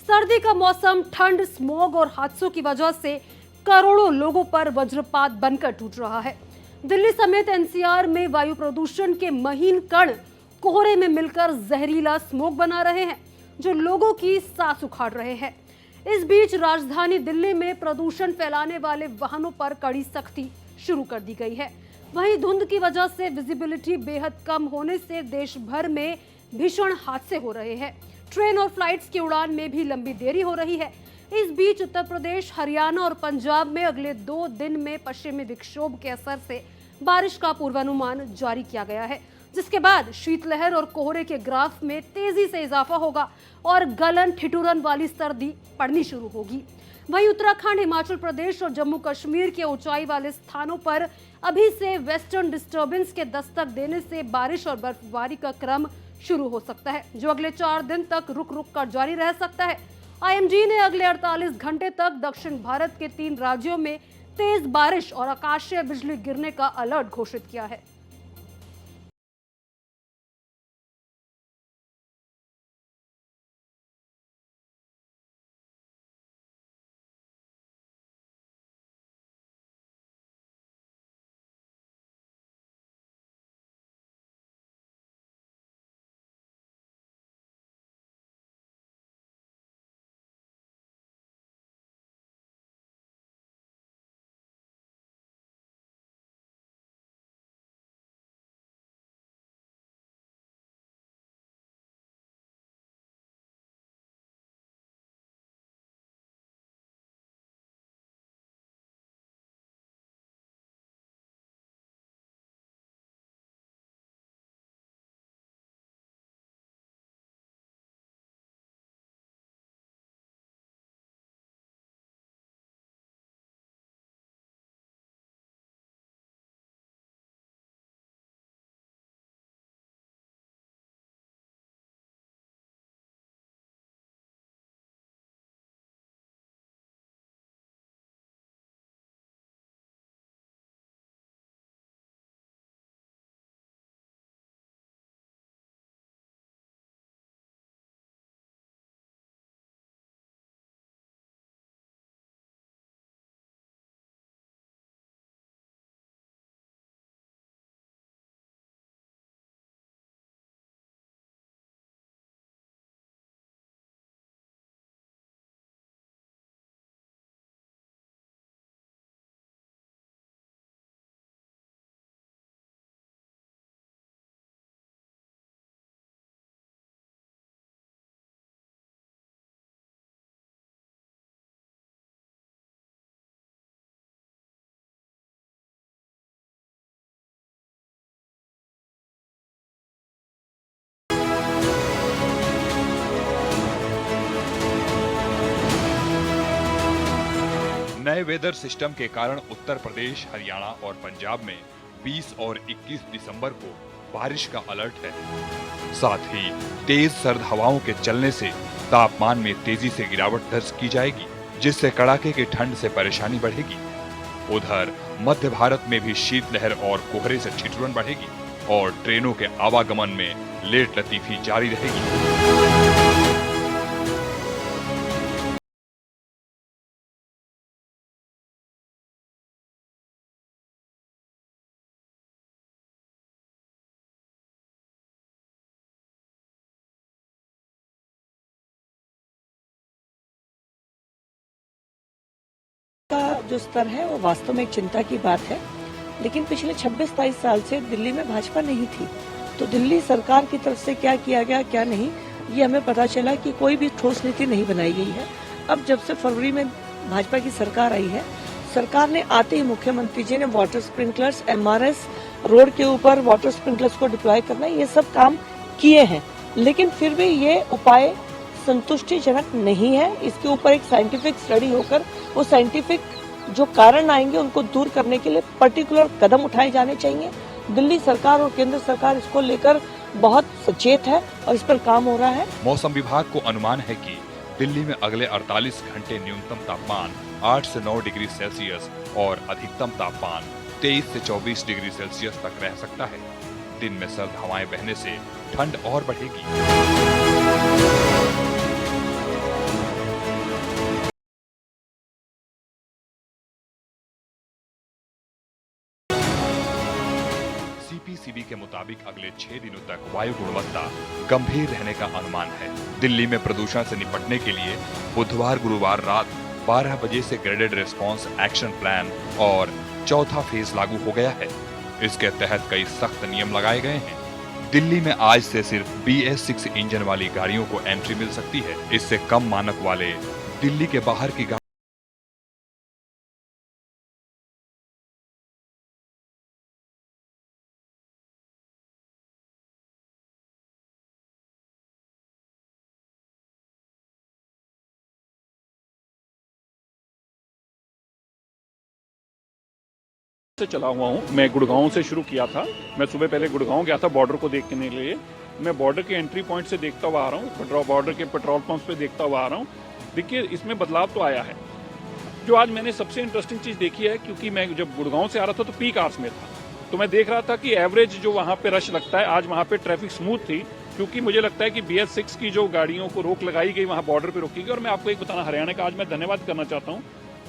सर्दी का मौसम, ठंड, स्मॉग और हादसों की वजह से करोड़ों लोगों पर वज्रपात बनकर टूट रहा है। दिल्ली समेत एनसीआर में वायु प्रदूषण के महीन कण कोहरे में मिलकर जहरीला स्मोक बना रहे हैं, जो लोगों की सांस उखाड़ रहे हैं। इस बीच राजधानी दिल्ली में प्रदूषण फैलाने वाले वाहनों पर कड़ी सख्ती शुरू कर दी गई है। वहीं धुंध की वजह से विजिबिलिटी बेहद कम होने से देश भर में भीषण हादसे हो रहे हैं। ट्रेन और फ्लाइट्स की उड़ान में भी लंबी देरी हो रही है। इस बीच उत्तर प्रदेश, हरियाणा और पंजाब में अगले 2 दिन में पश्चिमी विक्षोभ के असर से बारिश का पूर्वानुमान जारी किया गया है, जिसके बाद शीतलहर और कोहरे के ग्राफ में तेजी से इजाफा होगा और गलन ठिठुरन वाली सर्दी पड़नी शुरू होगी। वहीं उत्तराखंड, हिमाचल प्रदेश और जम्मू कश्मीर के ऊंचाई वाले स्थानों पर अभी से वेस्टर्न डिस्टर्बेंस के दस्तक देने से बारिश और बर्फबारी का क्रम शुरू हो सकता है, जो अगले 4 दिन तक रुक रुक कर जारी रह सकता है। आईएमडी ने अगले 48 घंटे तक दक्षिण भारत के 3 राज्यों में तेज बारिश और आकाशीय बिजली गिरने का अलर्ट घोषित किया है। नए वेदर सिस्टम के कारण उत्तर प्रदेश, हरियाणा और पंजाब में 20 और 21 दिसंबर को बारिश का अलर्ट है। साथ ही तेज सर्द हवाओं के चलने से तापमान में तेजी से गिरावट दर्ज की जाएगी, जिससे कड़ाके की ठंड से परेशानी बढ़ेगी। उधर मध्य भारत में भी शीतलहर और कोहरे से ठिठुरन बढ़ेगी और ट्रेनों के आवागमन में लेट लतीफी जारी रहेगी। का जो स्तर है वो वास्तव में एक चिंता की बात है, लेकिन पिछले 26-27 साल से दिल्ली में भाजपा नहीं थी, तो दिल्ली सरकार की तरफ से क्या किया गया क्या नहीं, ये हमें पता चला कि कोई भी ठोस नीति नहीं बनाई गई है। अब जब से फरवरी में भाजपा की सरकार आई है, सरकार ने आते ही मुख्यमंत्री जी ने वाटर स्प्रिंकलर्स, एमआरएस, रोड के ऊपर वाटर स्प्रिंकलर्स को डिप्लॉय करना, ये सब काम किए हैं, लेकिन फिर भी ये उपाय संतुष्टिजनक नहीं है। इसके ऊपर एक साइंटिफिक स्टडी होकर वो साइंटिफिक जो कारण आएंगे उनको दूर करने के लिए पर्टिकुलर कदम उठाए जाने चाहिए। दिल्ली सरकार और केंद्र सरकार इसको लेकर बहुत सचेत है और इस पर काम हो रहा है। मौसम विभाग को अनुमान है कि दिल्ली में अगले 48 घंटे न्यूनतम तापमान 8 से 9 डिग्री सेल्सियस और अधिकतम तापमान 23 से 24 डिग्री सेल्सियस तक रह सकता है। दिन में सर्द हवाएं बहने से ठंड और बढ़ेगी। सीपीसीबी के मुताबिक अगले 6 दिनों तक वायु गुणवत्ता गंभीर रहने का अनुमान है। दिल्ली में प्रदूषण से निपटने के लिए बुधवार गुरुवार रात 12 बजे से ग्रेडेड रिस्पांस एक्शन प्लान और चौथा फेज लागू हो गया है। इसके तहत कई सख्त नियम लगाए गए हैं। दिल्ली में आज से सिर्फ BS6 इंजन वाली गाड़ियों को एंट्री मिल सकती है। इससे कम मानक वाले दिल्ली के बाहर की से चला हुआ हूँ। मैं गुड़गांव से शुरू किया था। मैं सुबह पहले गुड़गांव गया था बॉर्डर को देखने के लिए। मैं बॉर्डर के एंट्री पॉइंट से देखता हुआ आ रहा हूँ, बॉर्डर के पेट्रोल पंप पे देखता हुआ आ रहा हूँ। देखिए इसमें बदलाव तो आया है। जो आज मैंने सबसे इंटरेस्टिंग चीज देखी है, क्योंकि मैं जब गुड़गांव से आ रहा था तो पीक आवर्स में था, तो मैं देख रहा था कि एवरेज जो वहाँ पे रश लगता है, आज वहाँ पे ट्रैफिक स्मूथ थी, क्योंकि मुझे लगता है कि BS6 की जो गाड़ियों को रोक लगाई गई वहाँ बॉर्डर पे रोकी गई। और मैं आपको एक बताना, हरियाणा का आज मैं धन्यवाद करना चाहता हूँ,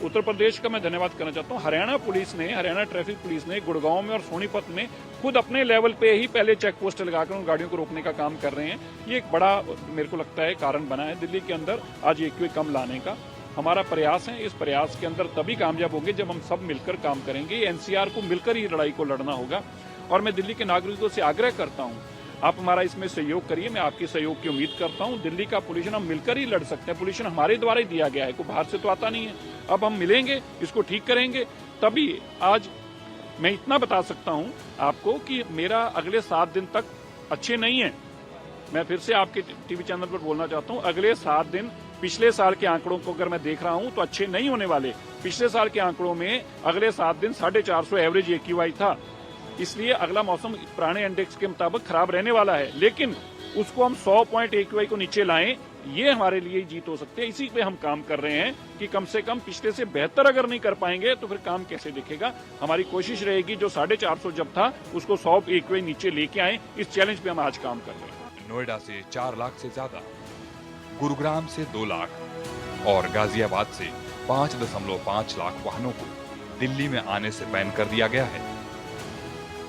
उत्तर प्रदेश का मैं धन्यवाद करना चाहता हूँ। हरियाणा ट्रैफिक पुलिस ने गुड़गांव में और सोनीपत में खुद अपने लेवल पे ही पहले चेक पोस्ट लगाकर उन गाड़ियों को रोकने का काम कर रहे हैं। ये एक बड़ा मेरे को लगता है कारण बना है दिल्ली के अंदर आज EQA कम लाने का। हमारा प्रयास है, इस प्रयास के अंदर तभी कामयाब होंगे जब हम सब मिलकर काम करेंगे। NCR को मिलकर ही लड़ाई को लड़ना होगा। और मैं दिल्ली के नागरिकों से आग्रह करता हूँ, आप हमारा इसमें सहयोग करिए। मैं आपके सहयोग की उम्मीद करता हूं। दिल्ली का पोल्यूशन हम मिलकर ही लड़ सकते हैं। पोल्यूशन हमारे द्वारा ही दिया गया है, कोई बाहर से तो आता नहीं है। अब हम मिलेंगे, इसको ठीक करेंगे, तभी आज मैं इतना बता सकता हूं आपको कि मेरा अगले 7 दिन तक अच्छे नहीं है। मैं फिर से आपके टीवी चैनल पर बोलना चाहता हूं, अगले 7 दिन पिछले साल के आंकड़ों को अगर मैं देख रहा हूं तो अच्छे नहीं होने वाले। पिछले साल के आंकड़ों में अगले 7 दिन 450 एवरेज AQI था। इसलिए अगला मौसम पुराने इंडेक्स के मुताबिक खराब रहने वाला है, लेकिन उसको हम 100 पॉइंट AQI को नीचे लाएं, ये हमारे लिए जीत हो सकती है। इसी पे हम काम कर रहे हैं कि कम से कम पिछले से बेहतर अगर नहीं कर पाएंगे तो फिर काम कैसे दिखेगा। हमारी कोशिश रहेगी जो 450 जब था उसको 100 AQI नीचे लेके आए। इस चैलेंज पे हम आज काम कर रहे हैं। नोएडा से 4 लाख से ज्यादा, गुरुग्राम से 2 लाख और गाजियाबाद से 5.5 लाख वाहनों को दिल्ली में आने से बैन कर दिया गया है।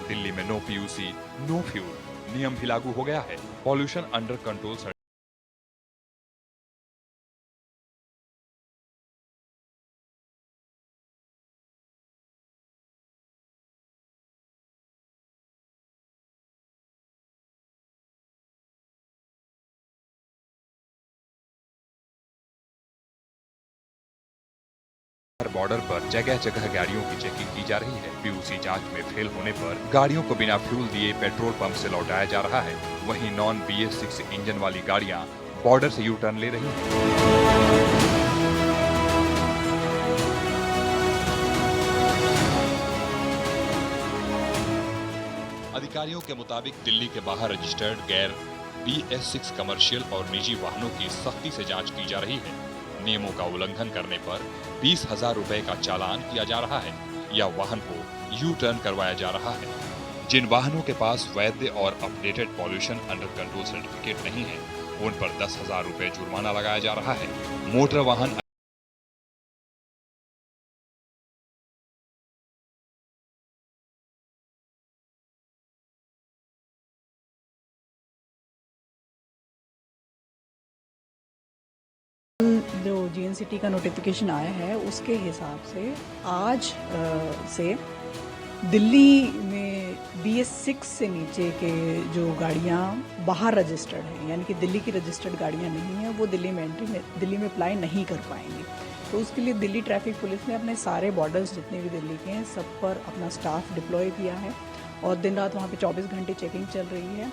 दिल्ली में नो PUC नो फ्यूल नियम भी लागू हो गया है। पॉल्यूशन अंडर कंट्रोल बॉर्डर पर जगह जगह गाड़ियों की चेकिंग की जा रही है। PUC जांच में फेल होने पर गाड़ियों को बिना फ्यूल दिए पेट्रोल पंप से लौटाया जा रहा है। वहीं नॉन BS6 इंजन वाली गाड़ियां बॉर्डर से यू टर्न ले रही हैं। अधिकारियों के मुताबिक दिल्ली के बाहर रजिस्टर्ड गैर BS6 कमर्शियल और निजी वाहनों की सख्ती से जांच की जा रही है। नियमों का उल्लंघन करने पर 20,000 रुपए का चालान किया जा रहा है या वाहन को यू टर्न करवाया जा रहा है। जिन वाहनों के पास वैध और updated pollution under control certificate नहीं है, उन पर 10,000 रुपए जुर्माना लगाया जा रहा है। मोटर वाहन जो GNCT का नोटिफिकेशन आया है उसके हिसाब से आज से दिल्ली में BS6 से नीचे के जो गाड़ियाँ बाहर रजिस्टर्ड हैं, यानी कि दिल्ली की रजिस्टर्ड गाड़ियाँ नहीं हैं, वो दिल्ली में अप्लाई नहीं कर पाएंगी। तो उसके लिए दिल्ली ट्रैफिक पुलिस ने अपने सारे बॉर्डर्स जितने भी दिल्ली के हैं सब पर अपना स्टाफ डिप्लॉय किया है और दिन रात वहाँ पे 24 घंटे चेकिंग चल रही है।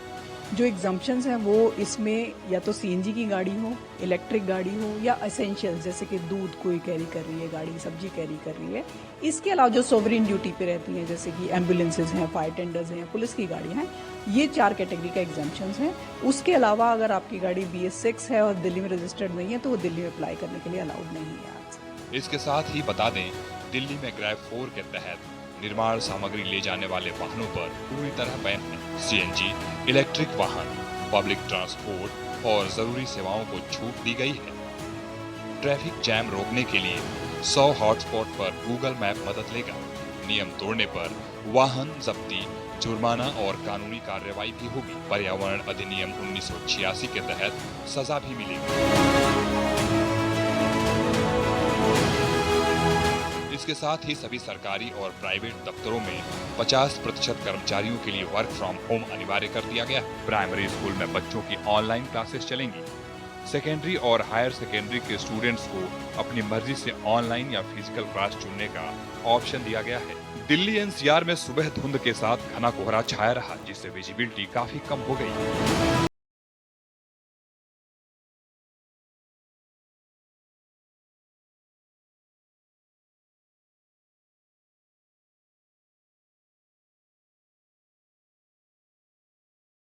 जो एग्जम्पशंस हैं वो इसमें या तो CNG की गाड़ी हो, इलेक्ट्रिक गाड़ी हो या एसेंशियल्स जैसे कि दूध कोई कैरी कर रही है गाड़ी, सब्जी कैरी कर रही है। इसके अलावा जो सोवरेन ड्यूटी पे रहती हैं जैसे कि एम्बुलेंसेज हैं, फायर टेंडर्स हैं, पुलिस की गाड़ियाँ हैं, ये 4 कैटेगरी का एग्जम्पशंस हैं। उसके अलावा अगर आपकी गाड़ी BS6 है और दिल्ली में रजिस्टर्ड नहीं है तो वो दिल्ली में अप्लाई करने के लिए अलाउड नहीं है आज। इसके साथ ही बता दें, दिल्ली में ग्रैब 4 के तहत निर्माण सामग्री ले जाने वाले वाहनों पर पूरी तरह बैन है। CNG, इलेक्ट्रिक वाहन, पब्लिक ट्रांसपोर्ट और जरूरी सेवाओं को छूट दी गई है। ट्रैफिक जैम रोकने के लिए 100 हॉटस्पॉट पर गूगल मैप मदद लेगा। नियम तोड़ने पर वाहन जब्ती जुर्माना और कानूनी कार्रवाई भी होगी। पर्यावरण अधिनियम 1986 के तहत सजा भी मिलेगी। इसके साथ ही सभी सरकारी और प्राइवेट दफ्तरों में 50% कर्मचारियों के लिए वर्क फ्रॉम होम अनिवार्य कर दिया गया है। प्राइमरी स्कूल में बच्चों की ऑनलाइन क्लासेस चलेंगी। सेकेंडरी और हायर सेकेंडरी के स्टूडेंट्स को अपनी मर्जी से ऑनलाइन या फिजिकल क्लास चुनने का ऑप्शन दिया गया है। दिल्ली एनसीआर में सुबह धुंध के साथ घना कोहरा छाया रहा, जिससे विजिबिलिटी काफी कम हो गई।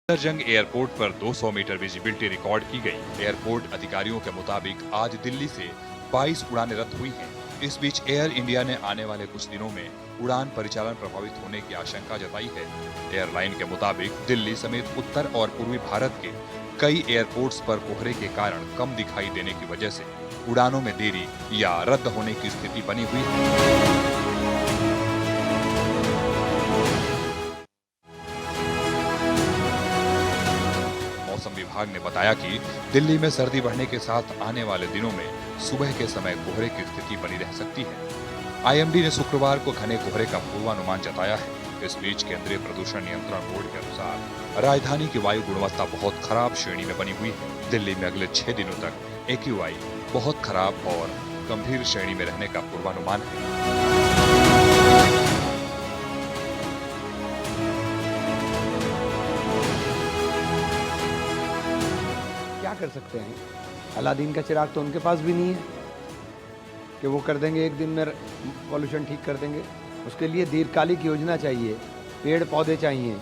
सफदरजंग एयरपोर्ट पर 200 मीटर विजिबिलिटी रिकॉर्ड की गई। एयरपोर्ट अधिकारियों के मुताबिक आज दिल्ली से 22 उड़ानें रद्द हुई हैं। इस बीच एयर इंडिया ने आने वाले कुछ दिनों में उड़ान परिचालन प्रभावित होने की आशंका जताई है। एयरलाइन के मुताबिक दिल्ली समेत उत्तर और पूर्वी भारत के कई एयरपोर्ट्स पर कोहरे के कारण कम दिखाई देने की वजह से उड़ानों में देरी या रद्द होने की स्थिति बनी हुई है। मौसम विभाग ने बताया कि दिल्ली में सर्दी बढ़ने के साथ आने वाले दिनों में सुबह के समय कोहरे की स्थिति बनी रह सकती है। आईएमडी ने शुक्रवार को घने कोहरे का पूर्वानुमान जताया है। इस बीच केंद्रीय प्रदूषण नियंत्रण बोर्ड के अनुसार राजधानी की वायु गुणवत्ता बहुत खराब श्रेणी में बनी हुई है। दिल्ली में अगले 6 दिनों तक AQI बहुत खराब और गंभीर श्रेणी में रहने का पूर्वानुमान है। क्या कर सकते हैं? अलादीन का चिराग तो उनके पास भी नहीं है कि वो कर देंगे, एक दिन में पॉल्यूशन ठीक कर देंगे। उसके लिए दीर्घकालिक योजना चाहिए, पेड़ पौधे चाहिए।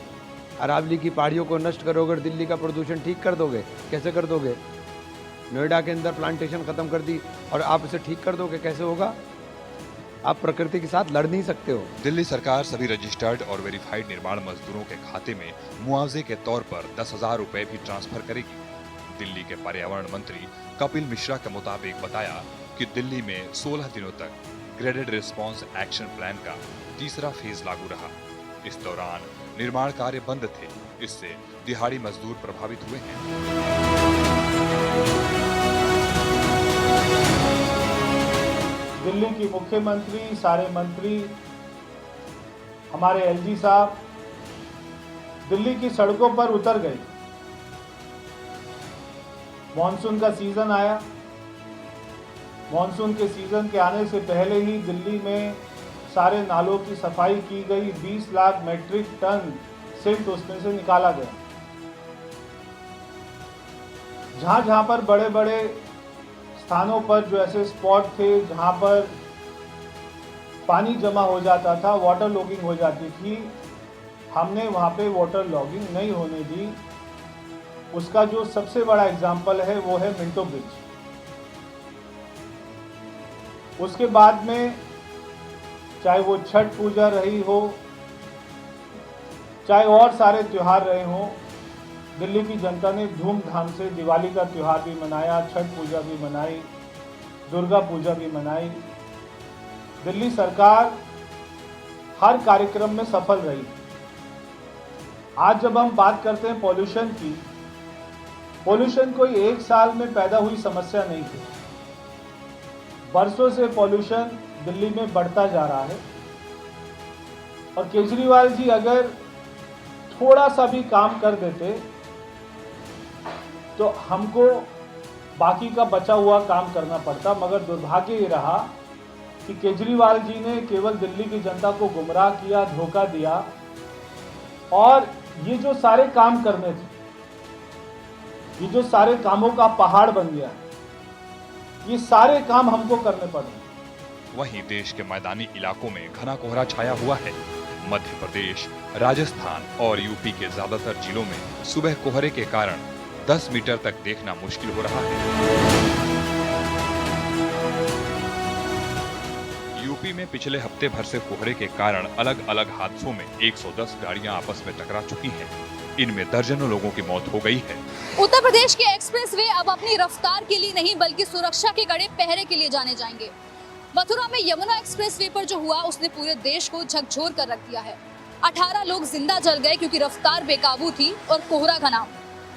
अरावली की पहाड़ियों को नष्ट करोगे और दिल्ली का प्रदूषण ठीक कर दोगे? कैसे कर दोगे? नोएडा के अंदर प्लांटेशन खत्म कर दी और आप इसे ठीक कर दोगे? कैसे होगा? आप प्रकृति के साथ लड़ नहीं सकते हो। दिल्ली सरकार सभी रजिस्टर्ड और वेरीफाइड निर्माण मजदूरों के खाते में मुआवजे के तौर पर 10,000 रुपए भी ट्रांसफर करेगी। दिल्ली के पर्यावरण मंत्री कपिल मिश्रा के मुताबिक बताया कि दिल्ली में 16 दिनों तक ग्रेडेड रिस्पांस एक्शन प्लान का तीसरा फेज लागू रहा। इस दौरान निर्माण कार्य बंद थे, इससे दिहाड़ी मजदूर प्रभावित हुए हैं। दिल्ली की मुख्यमंत्री, सारे मंत्री, हमारे एलजी साहब दिल्ली की सड़कों पर उतर गए। मॉनसून का सीजन आया। मॉनसून के सीजन के आने से पहले ही दिल्ली में सारे नालों की सफाई की गई। 20 लाख मेट्रिक टन सिल्ट उसमें से निकाला गया। जहां जहां पर बड़े बड़े स्थानों पर जो ऐसे स्पॉट थे जहां पर पानी जमा हो जाता था, वाटर लॉगिंग हो जाती थी, हमने वहां पे वाटर लॉगिंग नहीं होने दी। उसका जो सबसे बड़ा एग्जाम्पल है वो है मिंटो ब्रिज। उसके बाद में चाहे वो छठ पूजा रही हो, चाहे और सारे त्योहार रहे हों, दिल्ली की जनता ने धूमधाम से दिवाली का त्योहार भी मनाया, छठ पूजा भी मनाई, दुर्गा पूजा भी मनाई। दिल्ली सरकार हर कार्यक्रम में सफल रही। आज जब हम बात करते हैं पॉल्यूशन की, पॉल्यूशन कोई एक साल में पैदा हुई समस्या नहीं थी। बरसों से पॉल्यूशन दिल्ली में बढ़ता जा रहा है और केजरीवाल जी अगर थोड़ा सा भी काम कर देते तो हमको बाकी का बचा हुआ काम करना पड़ता। मगर दुर्भाग्य ये रहा कि केजरीवाल जी ने केवल दिल्ली की जनता को गुमराह किया, धोखा दिया और ये जो सारे काम करने थे, ये जो सारे कामों का पहाड़ बन गया, ये सारे काम हमको करने पड़े। वहीं देश के मैदानी इलाकों में घना कोहरा छाया हुआ है। मध्य प्रदेश, राजस्थान और यूपी के ज्यादातर जिलों में सुबह कोहरे के कारण 10 मीटर तक देखना मुश्किल हो रहा है। यूपी में पिछले हफ्ते भर से कोहरे के कारण अलग अलग हादसों में 110 गाड़ियां आपस में टकरा चुकी हैं। इनमें दर्जनों लोगों की मौत हो गई है। उत्तर प्रदेश के एक्सप्रेसवे अब अपनी रफ्तार के लिए नहीं बल्कि सुरक्षा के कड़े पहरे के लिए जाने जाएंगे। मथुरा में यमुना एक्सप्रेसवे पर जो हुआ उसने पूरे देश को झकझोर कर रख दिया है। 18 लोग जिंदा जल गए क्योंकि रफ्तार बेकाबू थी और कोहरा घना।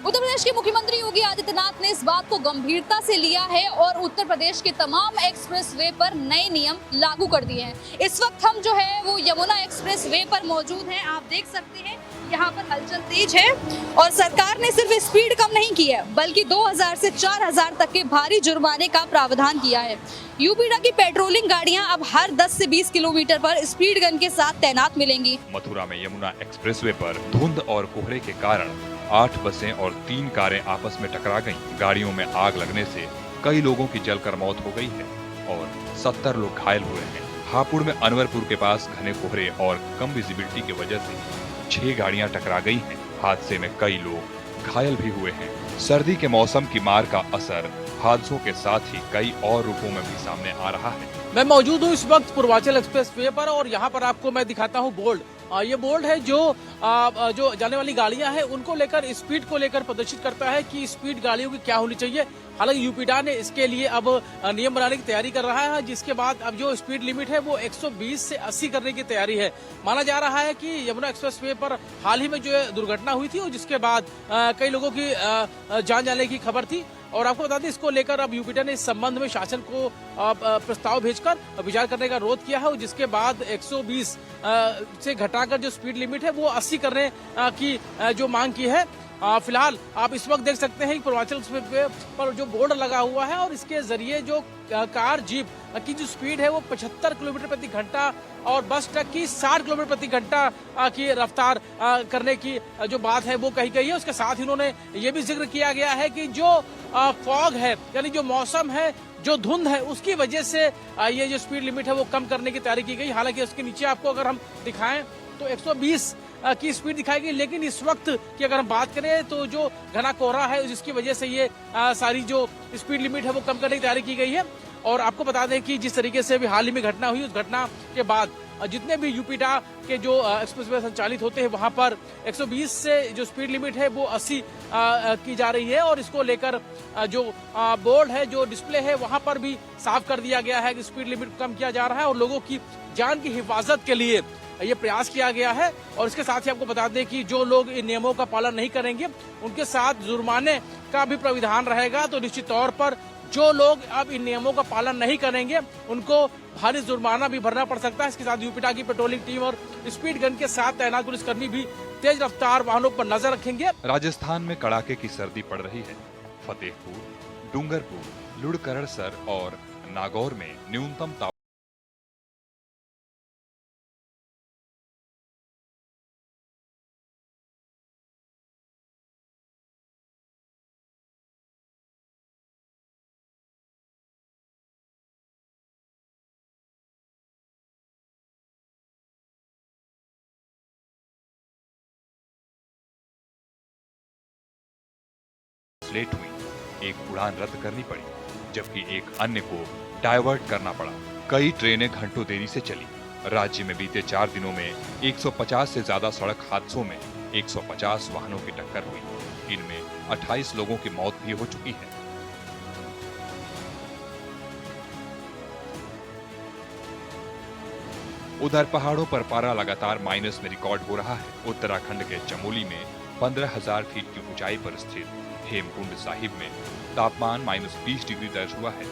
उत्तर प्रदेश के मुख्यमंत्री योगी आदित्यनाथ ने इस बात को गंभीरता से लिया है और उत्तर प्रदेश के तमाम एक्सप्रेसवे पर नए नियम लागू कर दिए हैं। इस वक्त हम जो है वो यमुना एक्सप्रेसवे पर मौजूद हैं। आप देख सकते हैं यहाँ पर हलचल तेज है और सरकार ने सिर्फ स्पीड कम नहीं की है बल्कि 2000 से 4000 तक के भारी जुर्माने का प्रावधान किया है। यूपीडा की पेट्रोलिंग गाड़ियां अब हर 10 से 20 किलोमीटर पर स्पीड गन के साथ तैनात मिलेंगी। मथुरा में यमुना एक्सप्रेसवे पर धुंध और कोहरे के कारण 8 बसें और 3 कारें आपस में टकरा गईं। गाड़ियों में आग लगने से कई लोगों की जलकर मौत हो गई है और 70 लोग घायल हुए हैं। हापुड़ में अनवरपुर के पास घने कोहरे और कम विजिबिलिटी की वजह से 6 गाड़ियां टकरा गई हैं। हादसे में कई लोग घायल भी हुए हैं। सर्दी के मौसम की मार का असर हादसों के साथ ही कई और रूपों में भी सामने आ रहा है। मैं मौजूद हूँ इस वक्त पूर्वांचल एक्सप्रेसवे पर और यहाँ पर आपको मैं दिखाता हूँ बोर्ड। ये बोर्ड है जो जाने वाली गाड़ियां हैं उनको लेकर, स्पीड को लेकर प्रदर्शित करता है कि स्पीड गाड़ियों की क्या होनी चाहिए। हालांकि यूपीडा ने इसके लिए अब नियम बनाने की तैयारी कर रहा है, जिसके बाद अब जो स्पीड लिमिट है वो 120 से 80 करने की तैयारी है। माना जा रहा है कि यमुना एक्सप्रेसवे पर हाल ही में जो दुर्घटना हुई थी और जिसके बाद कई लोगों की जान जाने की खबर थी और आपको बता दें इसको लेकर अब यूपीडा ने इस संबंध में शासन को प्रस्ताव भेजकर विचार करने का अनुरोध किया है, जिसके बाद 120 से घटाकर जो स्पीड लिमिट है वो 80 करने की जो मांग की है। फिलहाल आप इस वक्त देख सकते हैं पूर्वांचल एक्सप्रेसवे पर जो बोर्ड लगा हुआ है और इसके जरिए जो कार जीप की जो स्पीड है वो 75 किलोमीटर प्रति घंटा और बस ट्रक की 60 किलोमीटर प्रति घंटा की रफ्तार करने की जो बात है वो कही गई है। उसके साथ ही उन्होंने ये भी जिक्र किया गया है कि जो फॉग है यानी जो मौसम है, जो धुंध है, उसकी वजह से ये जो स्पीड लिमिट है वो कम करने की तैयारी की गई। हालांकि उसके नीचे आपको अगर हम दिखाएं तो 120 की स्पीड दिखाई गई, लेकिन इस वक्त की अगर हम बात करें तो जो घना कोहरा है जिसकी वजह से ये सारी जो स्पीड लिमिट है वो कम करने की तैयारी की गई है। और आपको बता दें कि जिस तरीके से अभी हाल ही में घटना हुई, उस घटना के बाद जितने भी यूपीडा के जो एक्सप्रेसवे संचालित होते हैं वहां पर 120 से जो स्पीड लिमिट है वो 80 की जा रही है और इसको लेकर जो बोर्ड है, जो डिस्प्ले है, वहां पर भी साफ कर दिया गया है कि स्पीड लिमिट कम किया जा रहा है और लोगों की जान की हिफाजत के लिए ये प्रयास किया गया है। और इसके साथ ही आपको बता दें कि जो लोग इन नियमों का पालन नहीं करेंगे उनके साथ जुर्माने का भी प्राविधान रहेगा। तो निश्चित तौर पर जो लोग अब इन नियमों का पालन नहीं करेंगे उनको भारी जुर्माना भी भरना पड़ सकता है। इसके साथ यूपीडा की पेट्रोलिंग टीम और स्पीड गन के साथ तैनात पुलिसकर्मी भी तेज रफ्तार वाहनों पर नजर रखेंगे। राजस्थान में कड़ाके की सर्दी पड़ रही है। फतेहपुर, डूंगरपुर, लुड़करणसर और नागौर में न्यूनतम तापमान लेट हुई। एक उड़ान रद्द करनी पड़ी जबकि एक अन्य को डायवर्ट करना पड़ा। कई ट्रेनें घंटों देरी से चली। राज्य में बीते 4 दिनों में 150 से ज्यादा सड़क हादसों में 150 वाहनों की टक्कर हुई। इनमें 28 लोगों की मौत भी हो चुकी है। उधर पहाड़ों पर पारा लगातार माइनस में रिकॉर्ड हो रहा है। उत्तराखंड के चमोली में 15,000 फीट की ऊंचाई पर स्थित हेमकुंड साहिब में तापमान -20 डिग्री दर्ज हुआ है।